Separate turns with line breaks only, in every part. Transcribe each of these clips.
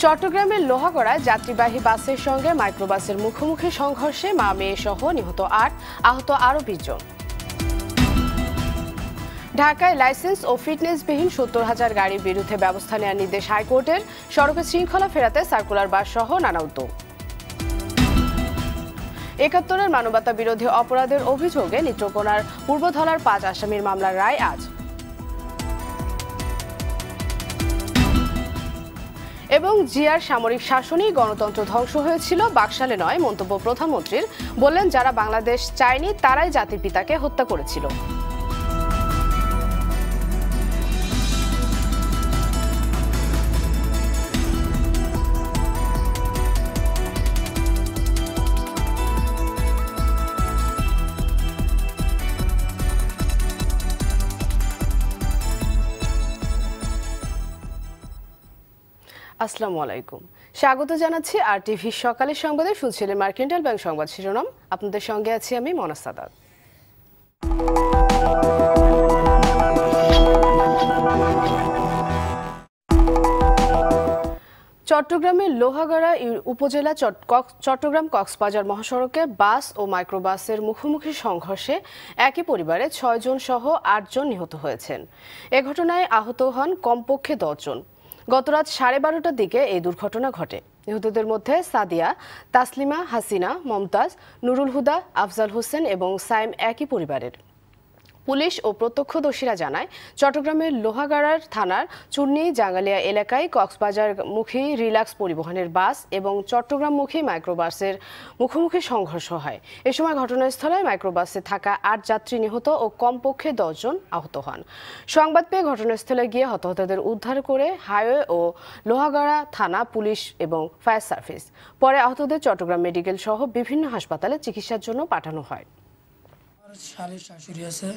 চট্টগ্রামের লোহাগড়ায় যাত্রীবাহী বাসের সঙ্গে মাইক্রোবাসের মুখোমুখি সংঘর্ষে মা মেয়ে সহ নিহত ৮, আহত আরও ২০ জন। ঢাকায় লাইসেন্স ও ফিটনেসবিহীন ৭০,০০০ গাড়ির বিরুদ্ধে ব্যবস্থা নেওয়ার নির্দেশ হাইকোর্টের। সড়কে শৃঙ্খলা ফেরাতে সার্কুলার বাস সহ নানা উদ্যোগ। ৭১-এর মানবতা বিরোধী অপরাধের অভিযোগে নেত্রকোনার পূর্বধলার ৫ আসামির মামলার রায় আজ। এবং জিয়ার সামরিক শাসনেই গণতন্ত্র ধ্বংস হয়েছিল, বাকশালে নয় মন্তব্য প্রধানমন্ত্রীর। বললেন, যারা বাংলাদেশ চায়নি তারাই জাতির পিতাকে হত্যা করেছিল। আসসালামু আলাইকুম, স্বাগত জানাচ্ছি RTV সকালের সংবাদে। শুনছিলেন মার্কেন্টাইল ব্যাংক সংবাদ শিরোনাম। আপনাদের সঙ্গে আছি আমি মনা সাদাত। চট্টগ্রামের লোহাগড়া উপজেলা চট্টগ্রাম কক্সবাজার মহাসড়কে বাস ও মাইক্রোবাসের মুখোমুখি সংঘর্ষে একই পরিবারে ৬ জন সহ ৮ জন নিহত হয়েছেন। এ ঘটনায় আহত হন কমপক্ষে ১০ জন। গতরাত 12:30টার দিকে এই দুর্ঘটনা ঘটে। নিহতদের মধ্যে সাদিয়া, তাসলিমা, হাসিনা, মমতাজ, নুরুল হুদা, আফজাল হোসেন এবং সাইম একই পরিবারের। পুলিশ ও প্রত্যক্ষদর্শীরা জানায়, চট্টগ্রামের লোহাগাড়ার থানার চুন্নি জাঙ্গালিয়া এলাকায় কক্সবাজারমুখী রিলাক্স পরিবহনের বাস এবং চট্টগ্রামমুখী মাইক্রোবাসের মুখোমুখি সংঘর্ষ হয়। এ সময় ঘটনাস্থলে মাইক্রোবাসে থাকা ৮ যাত্রী নিহত ও কমপক্ষে ১০ জন আহত হন। সংবাদ পেয়ে ঘটনাস্থলে গিয়ে হতাহতদের উদ্ধার করে হাইওয়ে ও লোহাগাড়া থানা, পুলিশ এবং ফায়ার সার্ভিস। পরে আহতদের চট্টগ্রাম মেডিকেল সহ বিভিন্ন হাসপাতালে চিকিৎসার জন্য পাঠানো হয়।
শালীর শাশুড়ি আছে,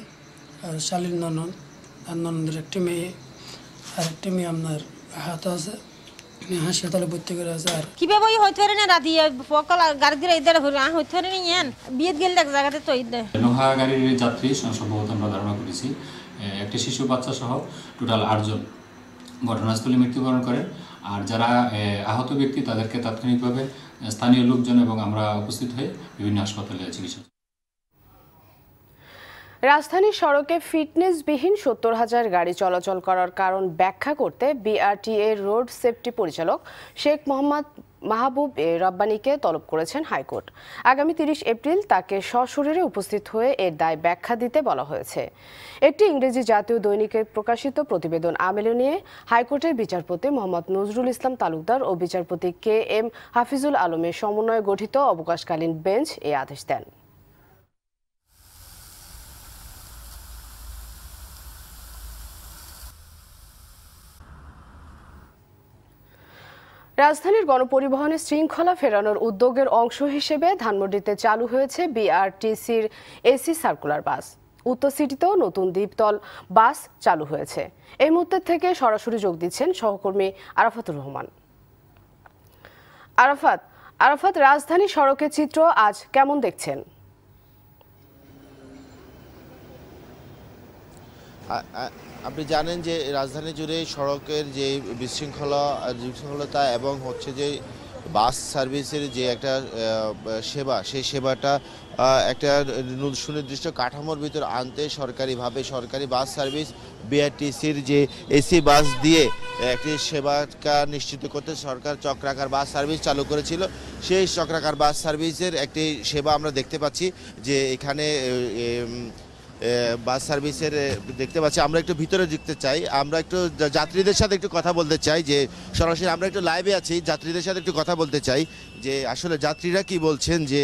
শালীর ননদ, আর ননদের একটি মেয়ে, আর একটি মেয়ে আপনার হাত আছে, হাসপাতালে ভর্তি করে আছে। আর
কিভাবে হইতে পারে না রাতি সকাল গাড়ি দিয়ে ইদার হইতে পারে না ইয়ান বিয়েত গেলে এক জায়গাতে তো ইদার
লোহা গাড়ির যাত্রী সম্ভবত আমরা ধারণা করেছি একটি শিশু বাচ্চা সহ টোটাল ৮ জন ঘটনাস্থলে মৃত্যুবরণ করেন। আর যারা আহত ব্যক্তি তাদেরকে তাৎক্ষণিকভাবে স্থানীয় লোকজন এবং আমরা উপস্থিত হয়ে বিভিন্ন হাসপাতালে চিকিৎসা।
রাজধানী সড়কে ফিটনেসবিহীন ৭০,০০০ গাড়ি চলাচল করার কারণ ব্যাখ্যা করতে BRTA রোড সেফটি পরিচালক শেখ মোহাম্মদ মাহবুব রব্বানীকে তলব করেছেন হাইকোর্ট। আগামী ৩০ এপ্রিল তাকে সশরীরে উপস্থিত হয়ে এর দায় ব্যাখ্যা দিতে বলা হয়েছে। একটি ইংরেজি জাতীয় দৈনিকে প্রকাশিত প্রতিবেদন আমলে নিয়ে হাইকোর্টের বিচারপতি মোহাম্মদ নজরুল ইসলাম তালুকদার ও বিচারপতি KM হাফিজুল আলমের সমন্বয়ে গঠিত অবকাশকালীন বেঞ্চ এই আদেশ দেন। রাজধানীর গণপরিবহনে শৃঙ্খলা ফেরানোর উদ্যোগের অংশ হিসেবে ধানমন্ডিতে চালু হয়েছে BRTCর AC সার্কুলার বাস। উত্তর সিটিতেও নতুন দ্বীপতল বাস চালু হয়েছে। এই মুহূর্তে থেকে সরাসরি যোগ দিচ্ছেন সহকর্মী আরাফাতুর রহমান। আরাফাত, রাজধানী সড়কের চিত্র আজ কেমন দেখছেন?
আপনি জানেন যে রাজধানী জুড়ে সড়কের যে বিশৃঙ্খলতা এবং হচ্ছে যে বাস সার্ভিসের যে একটা সেবা, সেই সেবাটা একটা সুনির্দিষ্ট কাঠামোর ভিতর আনতে সরকারিভাবে সরকারি বাস সার্ভিস BRTCর যে AC বাস দিয়ে একটি সেবাটা নিশ্চিত করতে সরকার চক্রাকার বাস সার্ভিস চালু করেছিল। সেই চক্রাকার বাস সার্ভিসের একটি সেবা আমরা দেখতে পাচ্ছি যে এখানে বাস সার্ভিসের দেখতে পাচ্ছি। আমরা একটু ভিতরে দেখতে চাই, আমরা একটু যাত্রীদের সাথে একটু কথা বলতে চাই, যে সরাসরি আমরা একটু লাইভে আছি, যাত্রীদের সাথে একটু কথা বলতে চাই যে আসলে যাত্রীরা কি বলছেন, যে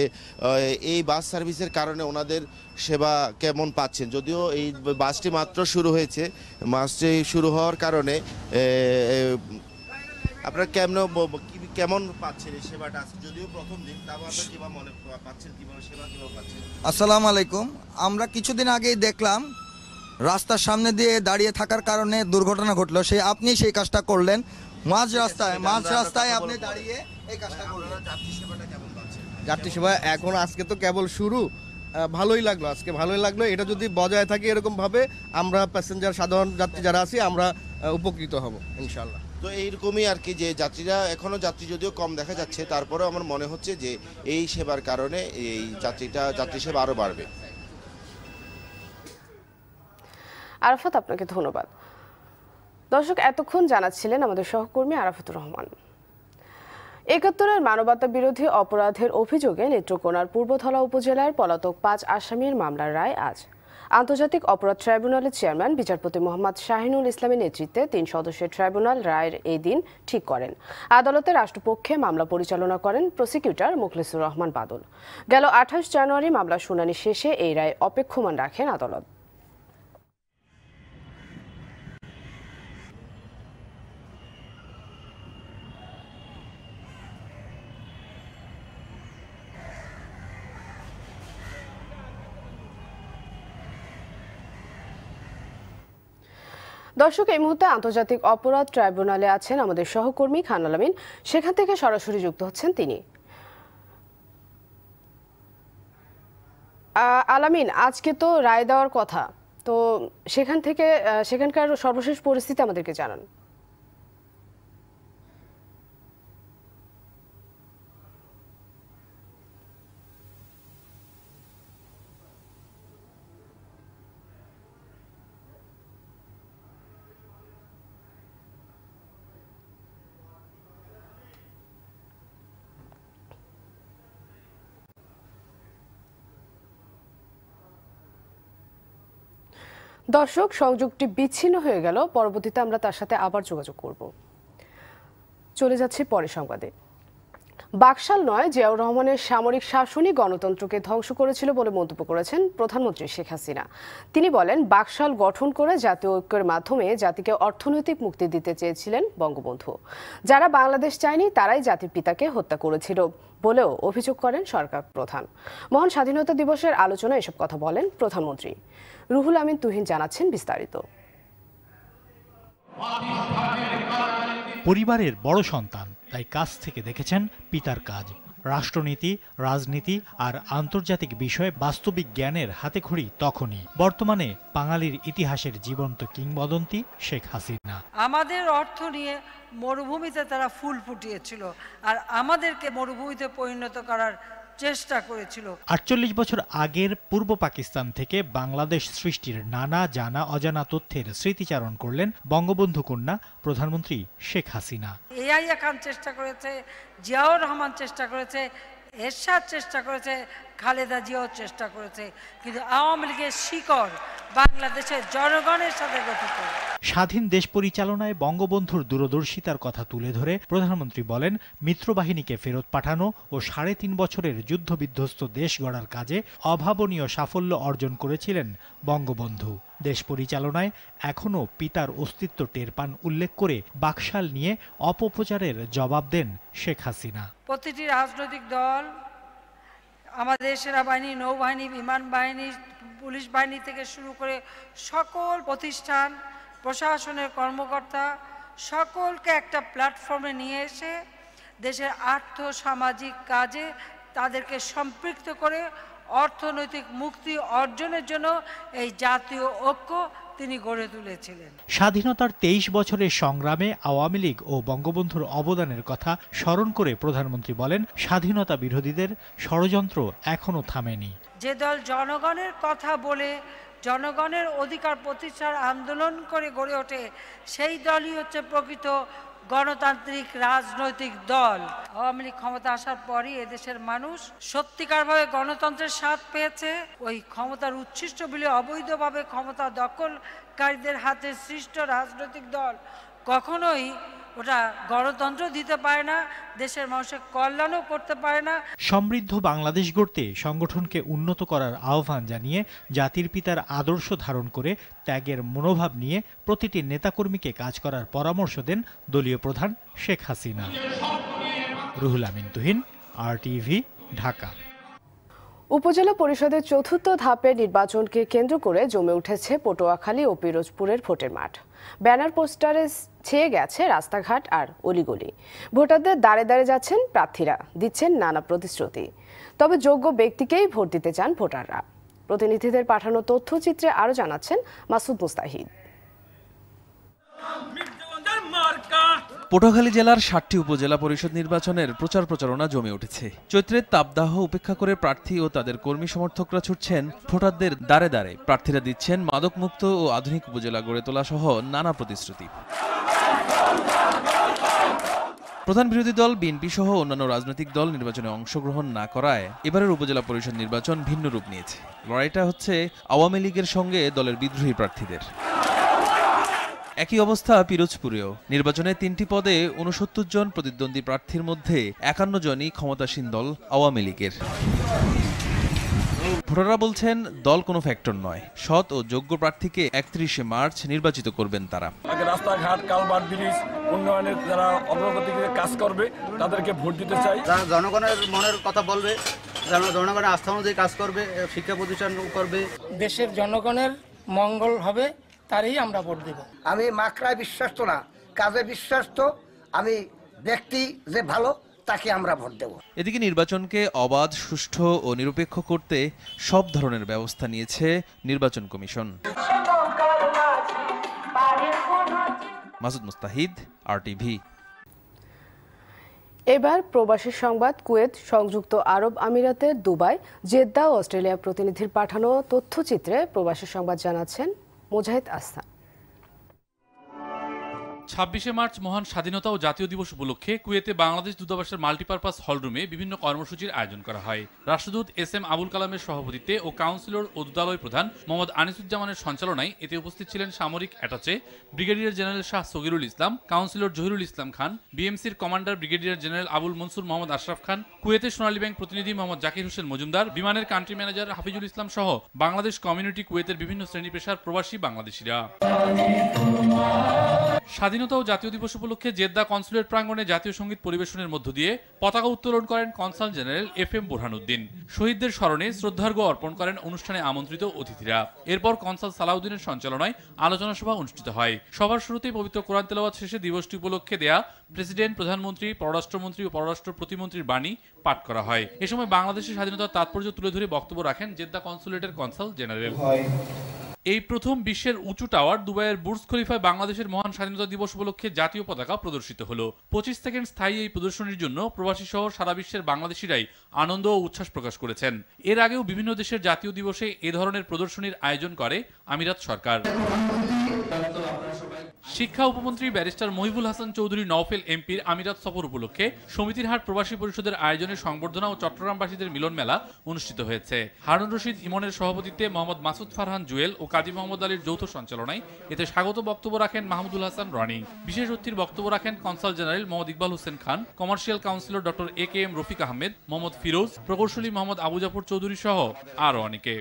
এই বাস সার্ভিসের কারণে ওনাদের সেবা কেমন পাচ্ছেন। যদিও এই বাসটি মাত্র শুরু হয়েছে, বাসটি শুরু হওয়ার কারণে আপনারা কেমন পাচ্ছেন এই সেবাটা? যদিও প্রথম দিন, তাও আপনারা কিভাবে মনে পাচ্ছেন, কিভাবে সেবা কিভাবে পাচ্ছেন?
আসসালামু আলাইকুম। আমরা কিছুদিন আগেই দেখলাম রাস্তার সামনে দিয়ে দাঁড়িয়ে থাকার কারণে দুর্ঘটনা ঘটলো। আপনি সেই কাজটা করলেন মাঝ রাস্তায় আপনি দাঁড়িয়ে এই কাজটা করলেন। যাত্রী সেবাটা কেমন পাচ্ছেন?
যাত্রী সেবা এখন আজকে তো কেবল শুরু, ভালোই লাগলো, আজকে ভালোই লাগলো। এটা যদি বজায় থাকে এরকম ভাবে আমরা প্যাসেঞ্জার সাধারণ যাত্রী যারা আছি আমরা উপকৃত হব ইনশাআল্লাহ।
তো এইরকমই আর কি, যে যাত্রীরা এখনও যাত্রী যদিও কম দেখা যাচ্ছে, তারপরেও আমার মনে হচ্ছে যে এই সেবার কারণে এই যাত্রী সেবা আরও বাড়বে।
আরাফাত, আপনাকে ধন্যবাদ। দর্শক, এতক্ষণ জানাচ্ছিলেন আমাদের সহকর্মী আরাফাতুর রহমান। ৭১-এর মানবতা বিরোধী অপরাধের অভিযোগে নেত্রকোনার পূর্বধলা উপজেলার পলাতক ৫ আসামির মামলার রায় আজ। আন্তর্জাতিক অপরাধ ট্রাইব্যুনালের চেয়ারম্যান বিচারপতি মোহাম্মদ শাহিনুল ইসলামের নেতৃত্বে ৩ সদস্যের ট্রাইব্যুনাল রায়ের এই দিন ঠিক করেন। আদালতে রাষ্ট্রপক্ষে মামলা পরিচালনা করেন প্রসিকিউটর মুখলেসুর রহমান বাদল। গেল ২৮ জানুয়ারি মামলার শুনানি শেষে এই রায় অপেক্ষমান রাখেন আদালত। দর্শক, এই মুহূর্তে আন্তর্জাতিক অপরাধ ট্রাইব্যুনালে আছেন আমাদের সহকর্মী খান আলামিন। সেখান থেকে সরাসরি যুক্ত হচ্ছেন তিনি। আলামিন, আজকে তো রায় দেওয়ার কথা, তো সেখানকার সর্বশেষ পরিস্থিতি আমাদেরকে জানান। দর্শক, সংযোগটি বিচ্ছিন্ন হয়ে গেল, পরবর্তীতে আমরা তার সাথে আবার যোগাযোগ করব। চলে যাচ্ছি পরের সংবাদে। বাকশাল নয়, জিয়াউর রহমানের সামরিক শাসনই গণতন্ত্রকে ধ্বংস করেছিল বলে মন্তব্য করেছেন প্রধানমন্ত্রী শেখ হাসিনা। তিনি বলেন, বাকশাল গঠন করে জাতীয় ঐক্যের মাধ্যমে জাতিকে অর্থনৈতিক মুক্তি দিতে চেয়েছিলেন বঙ্গবন্ধু। যারা বাংলাদেশ চায়নি তারাই জাতির পিতাকে হত্যা করেছিল বলেও অভিযোগ করেন সরকার প্রধান। মহান স্বাধীনতা দিবসের আলোচনায় এসব কথা বলেন প্রধানমন্ত্রী। রুহুল আমিন তুহিন জানাচ্ছেন বিস্তারিত।
পরিবারের বড় সন্তান, তাই কাছ থেকে দেখেছেন পিতার কাজ। রাষ্ট্রনীতি, রাজনীতি আর আন্তর্জাতিক বিষয়ে বাস্তবিক জ্ঞানের হাতেখড়ি তখনই। বর্তমানে বাঙালির ইতিহাসের জীবন্ত কিংবদন্তি শেখ হাসিনা।
আমাদের অর্থ নিয়ে মরুভূমিতে তারা ফুল ফুটিয়েছিল, আর আমাদেরকে মরুভূমিতে পরিণত করার চেষ্টা করেছিল।
৪৮ বছর আগের পূর্ব পাকিস্তান থেকে বাংলাদেশ সৃষ্টির নানা জানা অজানা তথ্যের স্মৃতিচারণ করলেন বঙ্গবন্ধু কন্যা প্রধানমন্ত্রী শেখ হাসিনা।
ইয়াহিয়া খান চেষ্টা করেছে, জিয়াউর রহমান চেষ্টা করেছে, এরশাদ চেষ্টা করেছে, খালেদা জিয়াও চেষ্টা করেছে, কিন্তু আওয়ামী লীগের শিকড় বাংলাদেশের জনগণের সাথে গঠিত।
স্বাধীন দেশ পরিচালনায় বঙ্গবন্ধুর দূরদর্শিতার কথা তুলে ধরে প্রধানমন্ত্রী বলেন, মিত্রবাহিনীকে ফেরত পাঠানো ও ৩.৫ বছরের যুদ্ধবিধ্বস্ত দেশ গড়ার কাজে অভাবনীয় সাফল্য অর্জন করেছিলেন বঙ্গবন্ধু। দেশ পরিচালনায় এখনও পিতার অস্তিত্ব টের পান উল্লেখ করে বাকশাল নিয়ে অপপ্রচারের জবাব দেন শেখ হাসিনা।
প্রতিটি রাজনৈতিক দল, আমাদের সেনাবাহিনী, নৌবাহিনী, বিমান বাহিনী, পুলিশ বাহিনী থেকে শুরু করে সকল প্রতিষ্ঠান, প্রশাসনের কর্মকর্তা সকলকে একটা প্ল্যাটফর্মে নিয়ে এসে দেশের আর্থ সামাজিক কাজে তাদেরকে সম্পৃক্ত করে অর্থনৈতিক মুক্তি অর্জনের জন্য এই জাতীয় ঐক্য তিনি গড়ে তুলেছিলেন।
স্বাধীনতার ২৩ বছরের সংগ্রামে আওয়ামী লীগ ও বঙ্গবন্ধুর অবদানের কথা স্মরণ করে প্রধানমন্ত্রী বলেন, স্বাধীনতা বিরোধীদের ষড়যন্ত্র এখনো থামেনি।
যে দল জনগণের কথা বলে জনগণের অধিকার প্রতিষ্ঠার আন্দোলন করে গড়ে ওঠে, সেই দলই হচ্ছে প্রকৃত গণতান্ত্রিক রাজনৈতিক দল। আওয়ামী লীগ ক্ষমতা আসার পরই এদেশের মানুষ সত্যিকারভাবে গণতন্ত্রের স্বাদ পেয়েছে। ওই ক্ষমতার উচ্ছিষ্ট বলে অবৈধভাবে ক্ষমতা দখলকারীদের হাতে সৃষ্ট রাজনৈতিক দল কখনোই ওটা গণতন্ত্র দিতে পারে না, দেশের মানুষের কল্যাণও করতে পারে না।
সমৃদ্ধ বাংলাদেশ গড়তে সংগঠনকে উন্নত করার আহ্বান জানিয়ে জাতির পিতার আদর্শ ধারণ করে ত্যাগের মনোভাব নিয়ে প্রতিটি নেতাকর্মীকে কাজ করার পরামর্শ দেন দলীয় প্রধান শেখ হাসিনা। রুহুল আমিন তুহিন, RTV, ঢাকা।
উপজেলা পরিষদের চতুর্থ ধাপের নির্বাচনকে কেন্দ্র করে জমে উঠেছে পটুয়াখালী ও পিরোজপুরের ভোটের মাঠ। ব্যানার পোস্টারে ছেয়ে গেছে রাস্তাঘাট আর অলিগলি। ভোটারদের দাঁড়ে দাঁড়ে যাচ্ছেন প্রার্থীরা, দিচ্ছেন নানা প্রতিশ্রুতি। তবে যোগ্য ব্যক্তিকেই ভোট দিতে চান ভোটাররা। প্রতিনিধিদের পাঠানো তথ্যচিত্রে আরও জানাচ্ছেন মাসুদ মুস্তাহিদ।
পটুয়াখালী জেলার ৭টি উপজেলা পরিষদ নির্বাচনের প্রচার প্রচারণা জমে উঠেছে। চৈত্রের তাপদাহ উপেক্ষা করে প্রার্থী ও তাদের কর্মী সমর্থকরা ছুটছেন ভোটারদের দ্বারে দ্বারে। প্রার্থীরা দিচ্ছেন মাদকমুক্ত ও আধুনিক উপজেলা গড়ে তোলা সহ নানা প্রতিশ্রুতি। প্রধান বিরোধী দল বিএনপি সহ অন্যান্য রাজনৈতিক দল নির্বাচনে অংশগ্রহণ না করায় এবারের উপজেলা পরিষদ নির্বাচন ভিন্ন রূপ নিয়েছে। লড়াইটা হচ্ছে আওয়ামী লীগের সঙ্গে দলের বিদ্রোহী প্রার্থীদের। একই অবস্থা পিরোজপুরেও। নির্বাচনে ৩টি পদে ৬৯ জন প্রতিদ্বন্দ্বী প্রার্থীর মধ্যে ৫১ জনই ক্ষমতাসীন দল আওয়ামী লীগের। ভোটাররা বলছেন দল কোনো ফ্যাক্টর নয়, সৎ ও যোগ্য প্রার্থীকে ৩১শে মার্চ নির্বাচিত করবেন তারা।
রাস্তাঘাট, কালভার্ট, ব্রিজ উন্নয়নের যারা অগ্রগতি কাজ করবে তাদেরকে ভোট দিতে চাই।
যারা জনগণের মনের কথা বলবে, যারা জনগণের আস্থা অনুযায়ী কাজ করবে, শিক্ষা প্রতিষ্ঠান করবে,
দেশের জনগণের মঙ্গল হবে, তারই আমরা ভোট দেব।
আমি মাকড়ায় বিশ্বাস্ত না, কাজে বিশ্বাস্ত। আমি ব্যক্তি যে ভালো তাকে আমরা ভোট দেব।
এদিকে নির্বাচনকে অবাধ, সুষ্ঠু ও নিরপেক্ষ করতে সব ধরনের ব্যবস্থা নিয়েছে নির্বাচন কমিশন। মাসুদ মুস্তাহিদ, RTV।
এবার প্রবাসী সংবাদ। কুয়েত, সংযুক্ত আরব আমিরাতের দুবাই, জেদ্দা ও অস্ট্রেলিয়া প্রতিনিধির পাঠানো তথ্যচিত্রে প্রবাসী সংবাদ জানাচ্ছেন মুজাহিদ আহসান।
২৬শে মার্চ মহান স্বাধীনতা ও জাতীয় দিবস উপলক্ষে কুয়েতে বাংলাদেশ দূতাবাসের মাল্টিপারপাস হলরুমে বিভিন্ন কর্মসূচির আয়োজন করা হয়। রাষ্ট্রদূত SM আবুল কালামের সভাপতিত্বে ও কাউন্সিলর ও দূতালয় প্রধান মোহাম্মদ আনিসুজ্জামানের সঞ্চালনায় এতে উপস্থিত ছিলেন সামরিক attache brigadier general Shah Sagirul Islam, councillor Zahirul Islam Khan, BMCর commander brigadier general Abul Mansur Mohammad Ashraf Khan, কুয়েতের সোনালী ব্যাংক প্রতিনিধি মোহাম্মদ জাকির হোসেন মজুমদার, বিমানের কান্ট্রি ম্যানেজার হাফিজুল ইসলাম সহ বাংলাদেশ কমিউনিটি, কুয়েতের বিভিন্ন শ্রেণী পেশার প্রবাসী বাংলাদেশিরা। স্বাধীনতা ও জাতীয় দিবস উপলক্ষে জেদ্দা কনসুলেট প্রাঙ্গণে জাতীয় সঙ্গীত পরিবেশনের মধ্য দিয়ে পতাকা উত্তোলন করেন কনসাল জেনারেল FM বোরহানুদ্দিন। শহীদদের স্মরণে শ্রদ্ধার্ঘ্য অর্পণ করেন অনুষ্ঠানে আমন্ত্রিত অতিথিরা। এরপর কনসাল সালাউদ্দিনের সঞ্চালনায় আলোচনা সভা অনুষ্ঠিত হয়। সভার শুরুতেই পবিত্র কোরআন তেলাওয়াত শেষে দিবসটি উপলক্ষে দেয়া প্রেসিডেন্ট, প্রধানমন্ত্রী, পররাষ্ট্রমন্ত্রী ও পররাষ্ট্র প্রতিমন্ত্রীর বাণী পাঠ করা হয়। এ সময় বাংলাদেশের স্বাধীনতার তাৎপর্য তুলে ধরে বক্তব্য রাখেন জেদ্দা কনসুলেটের কনসাল জেনারেল। এই প্রথম বিশ্বের উঁচু টাওয়ার দুবাইয়ের বুর্জ খলিফায় বাংলাদেশের মহান স্বাধীনতা দিবস উপলক্ষে জাতীয় পতাকা প্রদর্শিত হলো। 25 সেকেন্ড স্থায়ী এই প্রদর্শনীর জন্য প্রবাসী সহ সারা বিশ্বের বাংলাদেশিরাই আনন্দ ও উচ্ছ্বাস প্রকাশ করেছেন। এর আগেও বিভিন্ন দেশের জাতীয় দিবসে এ ধরনের প্রদর্শনীর আয়োজন করে আমিরাত সরকার। শিক্ষা উপমন্ত্রী ব্যারিস্টার মহিবুল হাসান চৌধুরী নওফেল MPর আমিরাত সফর উপলক্ষে সমিতির হাট প্রবাসী পরিষদের আয়োজনে সংবর্ধনা ও চট্টগ্রামবাসীদের মিলন মেলা অনুষ্ঠিত হয়েছে। হারুন রশিদ ইমনের সভাপতিত্বে মোহাম্মদ মাসুদ ফারহান জুয়েল ও কাজী মোহাম্মদ আলীর যৌথ সঞ্চালনায় এতে স্বাগত বক্তব্য রাখেন মাহমুদুল হাসান রনি। বিশেষ অতিথির বক্তব্য রাখেন consul general Mohammad Iqbal Hossain Khan, commercial councillor doctor AKM Rafiq Ahmed, Mohammad Firoz, প্রকৌশলী মোহাম্মদ আবু জাফর চৌধুরী সহ আরও অনেকে।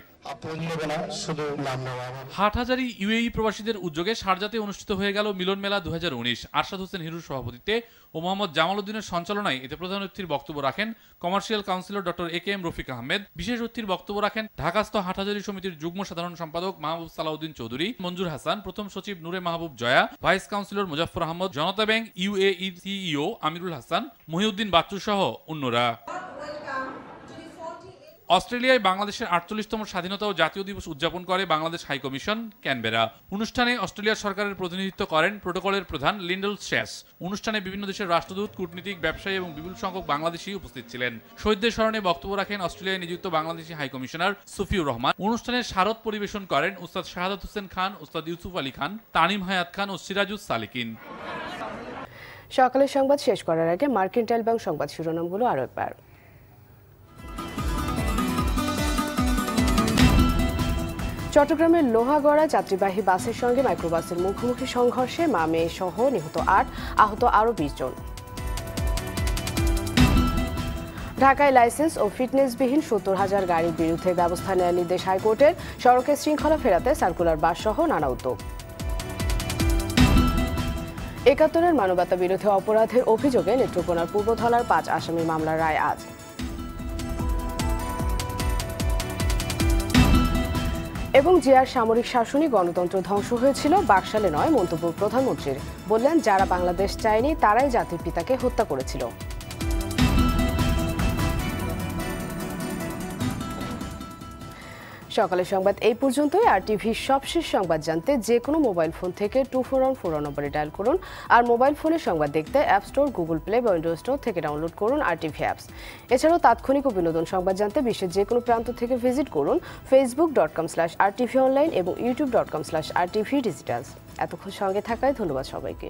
হাটহাজারী UAE প্রবাসীদের উদ্যোগে শারজাতে অনুষ্ঠিত হয়ে গেল মিলন মেলা 2019। আরশাদ হোসেন হিরুর সভাপতিত্বে ও মোহাম্মদ জামাল উদ্দিনের সঞ্চালনায় এতে প্রধান অতিথির বক্তব্য রাখেন commercial councillor doctor AKM Rafiq Ahmed. বিশেষ অতিথির বক্তব্য রাখেন ঢাকাস্থ হাটহাজারী সমিতির যুগ্ম সাধারণ সম্পাদক মাহবুব সালাউদ্দিন চৌধুরী, মঞ্জুর হাসান, প্রথম সচিব নূরে মাহবুব জয়া, ভাইস কাউন্সিলর মুজাফফর আহমদ, জনতা ব্যাংক UAE CEO আমিরুল হাসান, মহিউদ্দিন বাচ্চু সহ অন্যরা। অস্ট্রেলিয়ায় বাংলাদেশের 48তম স্বাধীনতা ও জাতীয় দিবস উদযাপন করে বাংলাদেশ হাইকমিশন ক্যানবেরা। অনুষ্ঠানে অস্ট্রেলিয়া সরকারের প্রতিনিধিত্ব করেন প্রোটোকলের প্রধান লিন্ডল শ্যাস। অনুষ্ঠানে বিভিন্ন দেশের রাষ্ট্রদূত, কূটনীতিক, ব্যবসায়ী এবং বিপুল সংখ্যক বাংলাদেশি উপস্থিত ছিলেন। শহীদদের স্মরণে বক্তব্য রাখেন অস্ট্রেলিয়ায় নিযুক্ত বাংলাদেশি হাইকমিশনার সুফিউর রহমান। অনুষ্ঠানে স্মারক পরিবেশন করেন উস্তাদ শাহাদাত হোসেন খান, উস্তাদ ইউসুফ আলী খান, তানিম হায়াত খান ও সিরাজুস সালিকিন।
সকালের সংবাদ শেষ করার আগে মার্কেন্টাইল ব্যাংক সংবাদ শিরোনামগুলো আরও একবার। চট্টগ্রামের লোহাগড়া যাত্রীবাহী বাসের সঙ্গে মাইক্রোবাসের মুখোমুখি সংঘর্ষে মা মেয়ে সহ নিহত 8, আহত আরও 20 জন। ঢাকায় লাইসেন্স ও ফিটনেসবিহীন 70,000 গাড়ির বিরুদ্ধে ব্যবস্থা নেওয়ার নির্দেশ হাইকোর্টের। সড়কের শৃঙ্খলা ফেরাতে সার্কুলার বাস সহ নানা উদ্যোগ। ৭১-এর মানবতা বিরোধী অপরাধের অভিযোগে নেত্রকোনার পূর্বধলার 5 আসামির মামলার রায় আজ। এবং জিয়ার সামরিক শাসনই গণতন্ত্র ধ্বংস হয়েছিল, বাকশালে নয় মন্তব্য প্রধানমন্ত্রীর। বললেন, যারা বাংলাদেশ চায়নি তারাই জাতির পিতাকে হত্যা করেছিল। সকালের সংবাদ এই পর্যন্তই। আর টিভির সবশেষ সংবাদ জানতে যে কোনো মোবাইল ফোন থেকে 2414 নম্বরে ডায়াল করুন। আর মোবাইল ফোনে সংবাদ দেখতে অ্যাপ স্টোর, গুগল প্লে বা উইন্ডোজ স্টোর থেকে ডাউনলোড করুন আর টিভি অ্যাপস। এছাড়াও তাৎক্ষণিক ও বিনোদন সংবাদ জানতে বিশ্বের যে কোনো প্রান্ত থেকে ভিজিট করুন facebook.com/rtvonline এবং youtube.com/rtvdigitals। এতক্ষণ সঙ্গে থাকায় ধন্যবাদ সবাইকে।